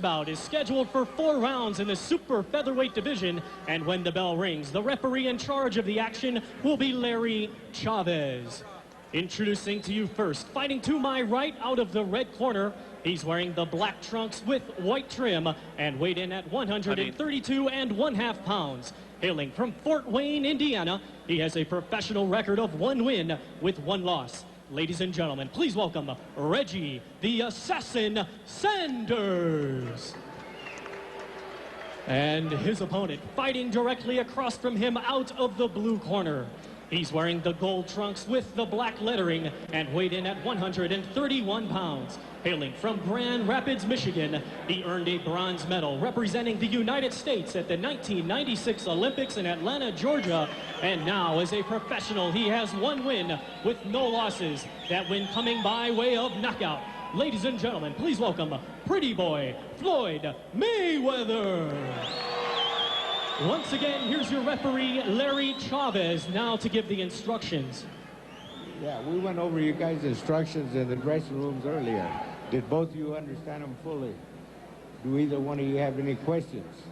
bout is scheduled for 4 rounds in the super featherweight division, and when the bell rings, the referee in charge of the action will be Larry Chavez. Introducing to you first, fighting to my right out of the red corner, he's wearing the black trunks with white trim and weighed in at 132 1/2 pounds. Hailing from Fort Wayne, Indiana, he has a professional record of 1 win with 1 loss. Ladies and gentlemen, please welcome Reggie, the Assassin Sanders. And his opponent, fighting directly across from him out of the blue corner. He's wearing the gold trunks with the black lettering and weighed in at 131 pounds. Hailing from Grand Rapids, Michigan, he earned a bronze medal representing the United States at the 1996 Olympics in Atlanta, Georgia. And now, as a professional, he has 1 win with no losses. That win coming by way of knockout. Ladies and gentlemen, please welcome Pretty Boy Floyd Mayweather. Once again, here's your referee, Larry Chavez, now to give the instructions. Yeah, we went over you guys' instructions in the dressing rooms earlier. Did both of you understand them fully? Do either one of you have any questions?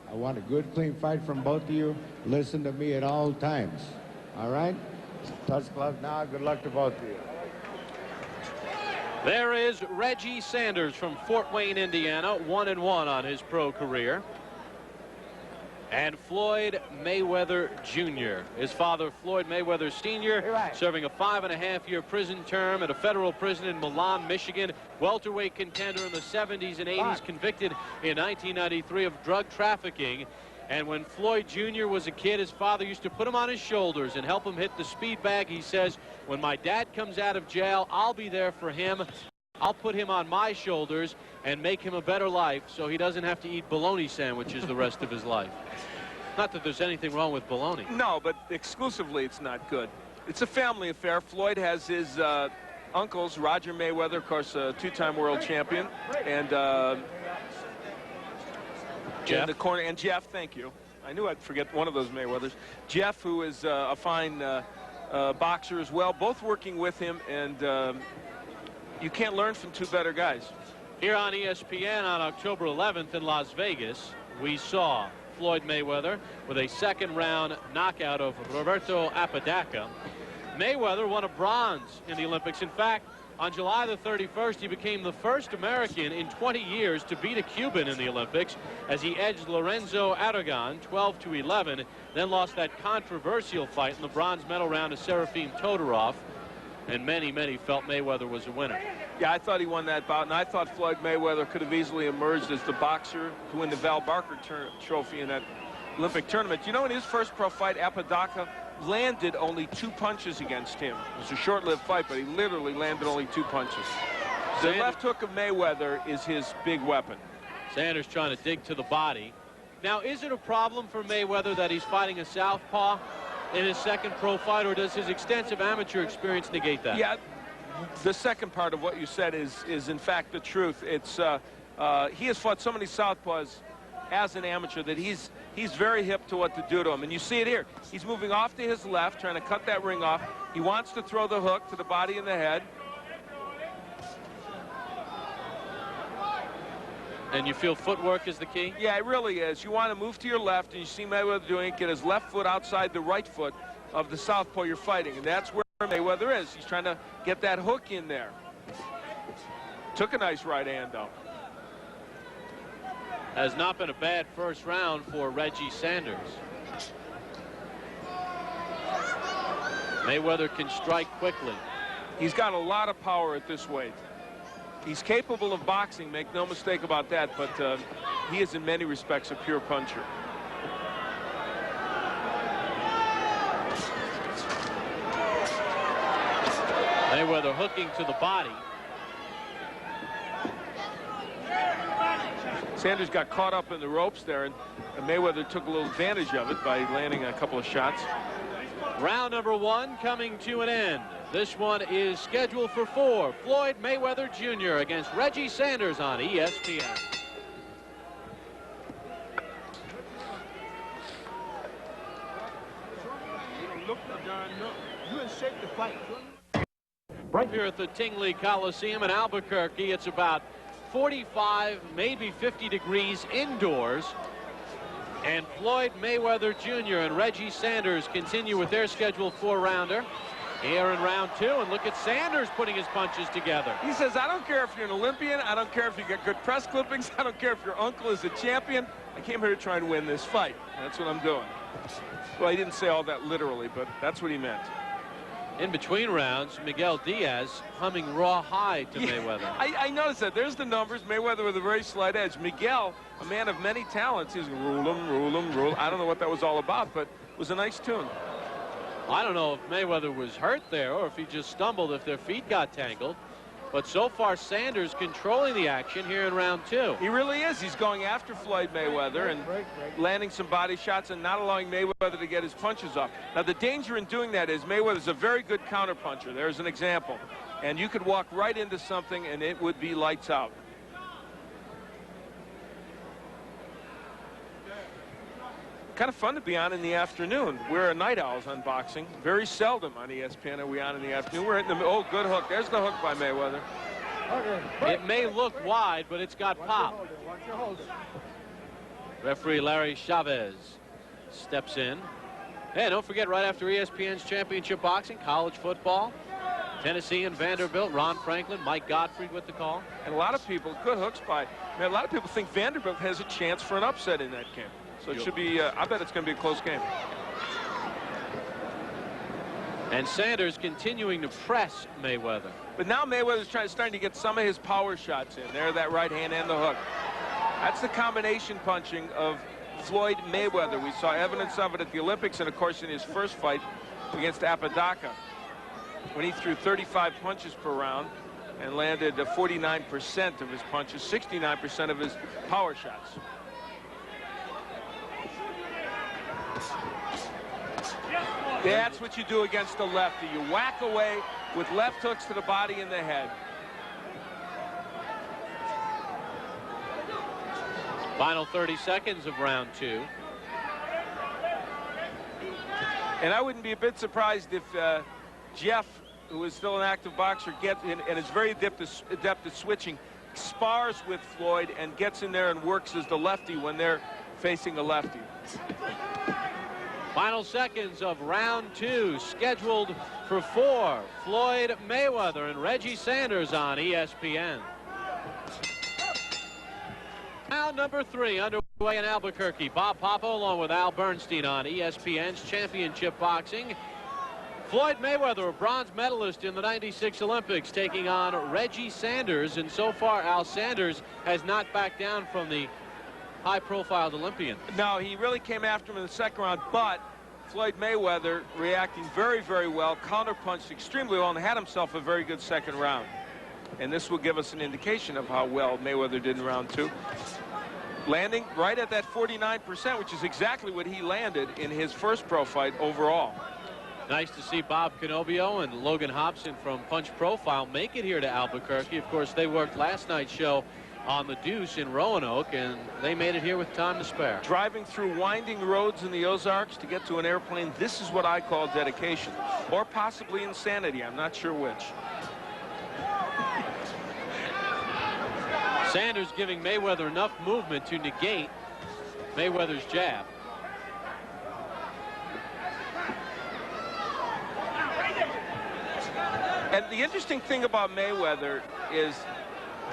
I want a good, clean fight from both of you. Listen to me at all times. All right? Touch gloves now. Good luck to both of you. There is Reggie Sanders from Fort Wayne, Indiana, 1-1 on his pro career. And Floyd Mayweather Jr. His father, Floyd Mayweather Sr., serving a 5.5-year prison term at a federal prison in Milan, Michigan. Welterweight contender in the 70s and 80s, convicted in 1993 of drug trafficking. And when Floyd Jr. was a kid, his father used to put him on his shoulders and help him hit the speed bag. He says, when my dad comes out of jail, I'll be there for him. I'll put him on my shoulders and make him a better life so he doesn't have to eat bologna sandwiches the rest of his life. Not that there's anything wrong with bologna. No, but exclusively it's not good. It's a family affair. Floyd has his uncles, Roger Mayweather, of course, a 2-time world champion, and Jeff. in the corner, and Jeff, thank you. I knew I'd forget one of those Mayweathers. Jeff, who is a fine boxer as well, both working with him, and you can't learn from 2 better guys. Here on ESPN on October 11th in Las Vegas, we saw Floyd Mayweather with a 2nd-round knockout of Roberto Apodaca. Mayweather won a bronze in the Olympics. In fact, on July the 31st, he became the first American in 20 years to beat a Cuban in the Olympics as he edged Lorenzo Aragon 12-11, then lost that controversial fight in the bronze medal round to Serafim Todorov. And many, many felt Mayweather was a winner. Yeah, I thought he won that bout, and I thought Floyd Mayweather could have easily emerged as the boxer who won the Val Barker trophy in that Olympic tournament. You know, in his first pro fight, Apodaca landed only 2 punches against him. It was a short-lived fight, but he literally landed only 2 punches. The left hook of Mayweather is his big weapon. Sanders trying to dig to the body. Now, is it a problem for Mayweather that he's fighting a southpaw in his 2nd pro fight, or does his extensive amateur experience negate that? Yeah, the second part of what you said is in fact the truth. It's he has fought so many southpaws as an amateur that he's very hip to what to do to him, and you see it here. He's moving off to his left, trying to cut that ring off. He wants to throw the hook to the body and the head. And you feel footwork is the key? Yeah, it really is. You want to move to your left, and you see Mayweather doing it, get his left foot outside the right foot of the southpaw you're fighting, and that's where Mayweather is. He's trying to get that hook in there. Took a nice right hand, though. Has not been a bad first round for Reggie Sanders. Mayweather can strike quickly. He's got a lot of power at this weight. He's capable of boxing, make no mistake about that, but he is in many respects a pure puncher. Mayweather hooking to the body. Sanders got caught up in the ropes there, and Mayweather took a little advantage of it by landing a couple of shots. Round number 1 coming to an end. This one is scheduled for 4. Floyd Mayweather Jr. against Reggie Sanders on ESPN. Right here at the Tingley Coliseum in Albuquerque, it's about 45, maybe 50 degrees indoors. And Floyd Mayweather Jr. and Reggie Sanders continue with their scheduled 4-rounder. Here in round 2, and look at Sanders putting his punches together. He says, I don't care if you're an Olympian, I don't care if you get good press clippings, I don't care if your uncle is a champion. I came here to try and win this fight. That's what I'm doing. Well, he didn't say all that literally, but that's what he meant. In between rounds, Miguel Diaz humming raw high to Mayweather. I noticed that. There's the numbers. Mayweather with a very slight edge. Miguel, a man of many talents, he's rule him, rule him, rule. I don't know what that was all about, but it was a nice tune. I don't know if Mayweather was hurt there or if he just stumbled, if their feet got tangled. But so far, Sanders controlling the action here in round 2. He really is. He's going after Floyd Mayweather and landing some body shots and not allowing Mayweather to get his punches off. Now, the danger in doing that is Mayweather's a very good counterpuncher. There's an example. And you could walk right into something and it would be lights out. Kind of fun to be on in the afternoon. We're night owls on boxing. Very seldom on ESPN are we on in the afternoon. We're in the oh, good hook. There's the hook by Mayweather. It may look wide, but it's got pop. Referee Larry Chavez steps in. Hey, don't forget, right after ESPN's championship boxing, college football, Tennessee and Vanderbilt, Ron Franklin, Mike Gottfried with the call. And a lot of people, good hooks by, man, a lot of people think Vanderbilt has a chance for an upset in that game. So it should be, I bet it's going to be a close game. And Sanders continuing to press Mayweather. But now Mayweather's starting to get some of his power shots in. There, that right hand and the hook. That's the combination punching of Floyd Mayweather. We saw evidence of it at the Olympics and, of course, in his first fight against Apodaca, when he threw 35 punches per round and landed 49% of his punches, 69% of his power shots. That's what you do against a lefty. You whack away with left hooks to the body and the head. Final 30 seconds of round 2. And I wouldn't be a bit surprised if Jeff, who is still an active boxer, gets in and is very adept at switching, spars with Floyd and gets in there and works as the lefty when they're facing a lefty. Final seconds of round 2, scheduled for 4. Floyd Mayweather and Reggie Sanders on ESPN. Round number 3 underway in Albuquerque. Bob Papa along with Al Bernstein on ESPN's Championship Boxing. Floyd Mayweather, a bronze medalist in the '96 Olympics, taking on Reggie Sanders. And so far, Al Sanders has not backed down from the high-profile Olympian. No, he really came after him in the second round, but Floyd Mayweather reacting very, very well, counterpunched extremely well, and had himself a very good second round. And this will give us an indication of how well Mayweather did in round 2. Landing right at that 49%, which is exactly what he landed in his first pro fight overall. Nice to see Bob Canobio and Logan Hobson from Punch Profile make it here to Albuquerque. Of course, they worked last night's show on the Deuce in Roanoke, and they made it here with time to spare. Driving through winding roads in the Ozarks to get to an airplane, this is what I call dedication, or possibly insanity. I'm not sure which. Sanders giving Mayweather enough movement to negate Mayweather's jab. And the interesting thing about Mayweather is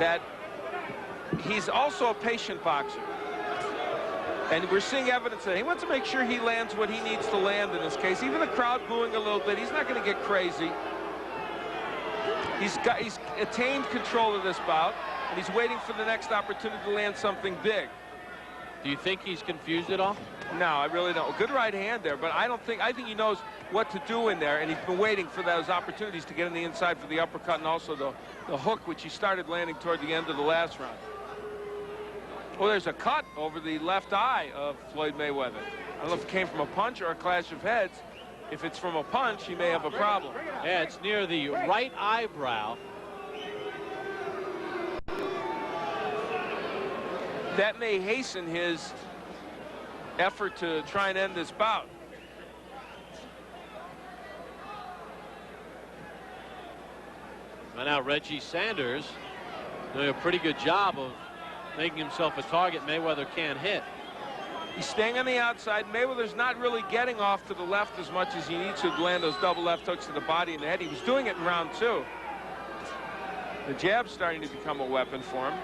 that he's also a patient boxer. And we're seeing evidence that he wants to make sure he lands what he needs to land in this case. Even the crowd booing a little bit, he's not going to get crazy. He's attained control of this bout, and he's waiting for the next opportunity to land something big. Do you think he's confused at all? No, I really don't. Good right hand there, but I think he knows what to do in there, and he's been waiting for those opportunities to get in the inside for the uppercut and also the hook, which he started landing toward the end of the last round. Well, there's a cut over the left eye of Floyd Mayweather. I don't know if it came from a punch or a clash of heads. If it's from a punch, he may have a problem. Yeah, it's near the right eyebrow. That may hasten his effort to try and end this bout. And now Reggie Sanders Doing a pretty good job of making himself a target Mayweather can't hit. He's staying on the outside. Mayweather's not really getting off to the left as much as he needs to land those double left hooks to the body and the head. He was doing it in round 2. The jab's starting to become a weapon for him.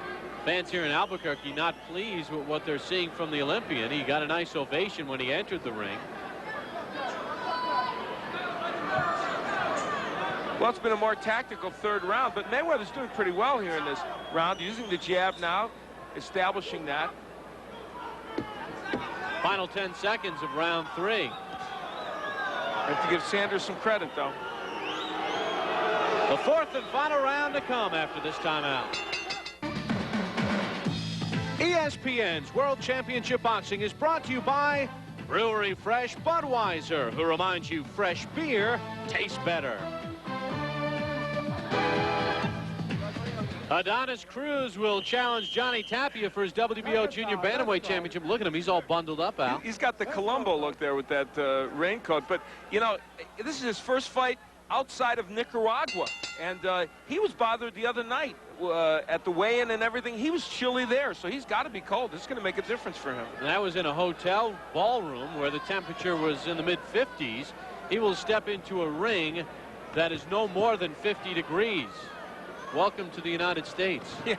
Fans here in Albuquerque not pleased with what they're seeing from the Olympian. He got a nice ovation when he entered the ring. Well, it's been a more tactical 3rd round, but Mayweather's doing pretty well here in this round, using the jab now, establishing that. Final 10 seconds of round 3. I have to give Sanders some credit, though. The 4th and final round to come after this timeout. ESPN's World Championship Boxing is brought to you by Brewery Fresh Budweiser, who reminds you fresh beer tastes better. Adonis Cruz will challenge Johnny Tapia for his WBO Junior Bantamweight Championship. Look at him. He's all bundled up, Al. He's got the Columbo look there with that raincoat. But, you know, this is his first fight outside of Nicaragua. And he was bothered the other night at the weigh-in and everything. He was chilly there, so he's got to be cold. This is going to make a difference for him. And that was in a hotel ballroom where the temperature was in the mid-50s. He will step into a ring that is no more than 50 degrees. Welcome to the United States. Yeah.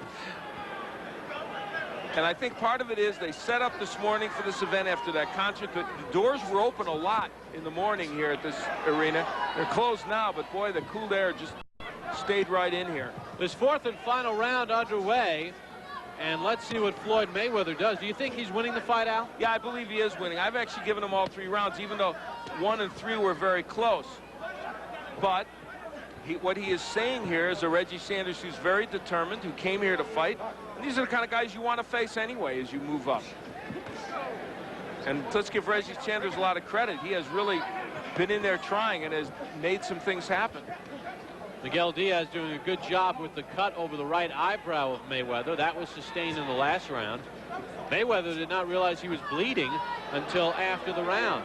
And I think part of it is they set up this morning for this event after that concert. The doors were open a lot in the morning here at this arena. They're closed now, but boy, the cool air just stayed right in here. This 4th and final round underway, and let's see what Floyd Mayweather does. Do you think he's winning the fight, Al? Yeah, I believe he is winning. I've actually given him all 3 rounds, even though 1 and 3 were very close. But what he is saying here is a Reggie Sanders who's very determined, who came here to fight. And these are the kind of guys you want to face anyway as you move up. And let's give Reggie Sanders a lot of credit. He has really been in there trying and has made some things happen. Miguel Diaz doing a good job with the cut over the right eyebrow of Mayweather. That was sustained in the last round. Mayweather did not realize he was bleeding until after the round.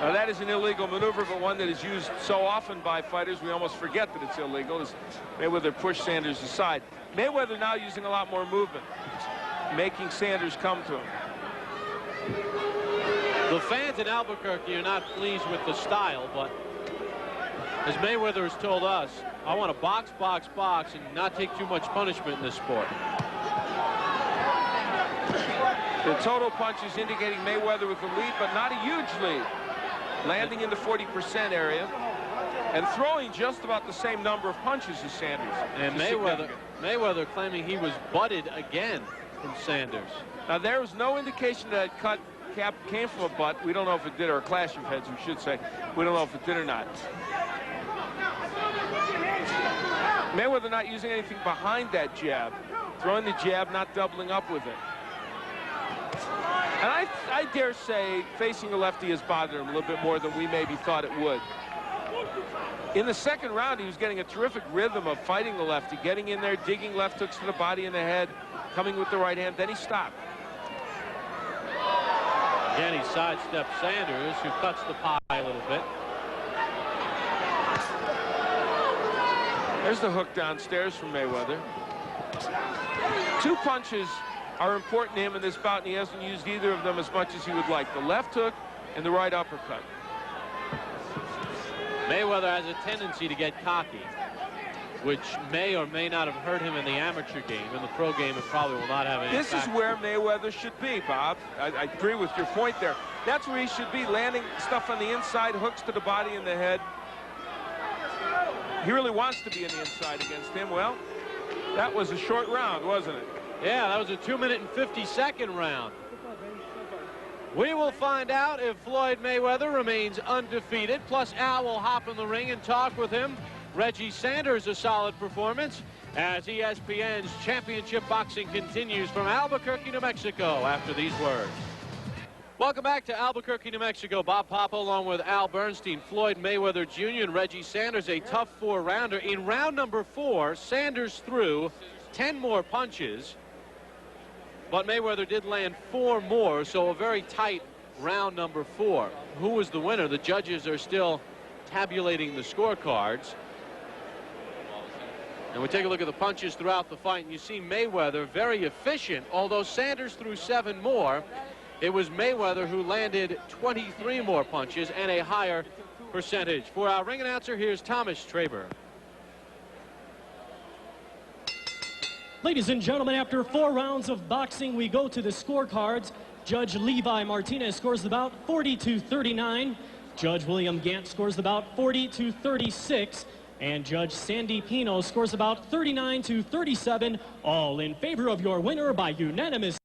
Now, that is an illegal maneuver, but one that is used so often by fighters we almost forget that it's illegal, as Mayweather pushed Sanders aside. Mayweather now using a lot more movement, making Sanders come to him. The fans in Albuquerque are not pleased with the style, but as Mayweather has told us, I want to box, box, box, and not take too much punishment in this sport. The total punches indicating Mayweather with the lead, but not a huge lead. Landing in the 40% area and throwing just about the same number of punches as Sanders. And Mayweather claiming he was butted again from Sanders. Now, there was no indication that cut cap came from a butt. We don't know if it did, or a clash of heads, we should say. We don't know if it did or not. Mayweather not using anything behind that jab. Throwing the jab, not doubling up with it. And I dare say facing a lefty has bothered him a little bit more than we maybe thought it would. In the 2nd round, he was getting a terrific rhythm of fighting the lefty, getting in there, digging left hooks to the body and the head, coming with the right hand. Then he stopped. Again, he sidestepped Sanders, who cuts the pie a little bit. There's the hook downstairs from Mayweather. 2 punches are important to him in this bout, and he hasn't used either of them as much as he would like. The left hook and the right uppercut. Mayweather has a tendency to get cocky, which may or may not have hurt him in the amateur game. In the pro game, it probably will not have any This is where Mayweather should be, Bob. I agree with your point there. That's where he should be, landing stuff on the inside, hooks to the body and the head. He really wants to be on the inside against him. Well, that was a short round, wasn't it? Yeah, that was a 2-minute and 50-second round. We will find out if Floyd Mayweather remains undefeated. Plus, Al will hop in the ring and talk with him. Reggie Sanders, a solid performance as ESPN's championship boxing continues from Albuquerque, New Mexico, after these words. Welcome back to Albuquerque, New Mexico. Bob Papa along with Al Bernstein, Floyd Mayweather Jr. and Reggie Sanders, a tough 4-rounder. In round number 4, Sanders threw 10 more punches, but Mayweather did land 4 more, so a very tight round number 4. Who was the winner? The judges are still tabulating the scorecards. And we take a look at the punches throughout the fight, and you see Mayweather very efficient. Although Sanders threw 7 more, it was Mayweather who landed 23 more punches and a higher percentage. For our ring announcer, here's Thomas Traber. Ladies and gentlemen, after 4 rounds of boxing, we go to the scorecards. Judge Levi Martinez scores the bout 40-39. Judge William Gant scores the bout 40-36. And Judge Sandy Pino scores about 39-37, all in favor of your winner by unanimous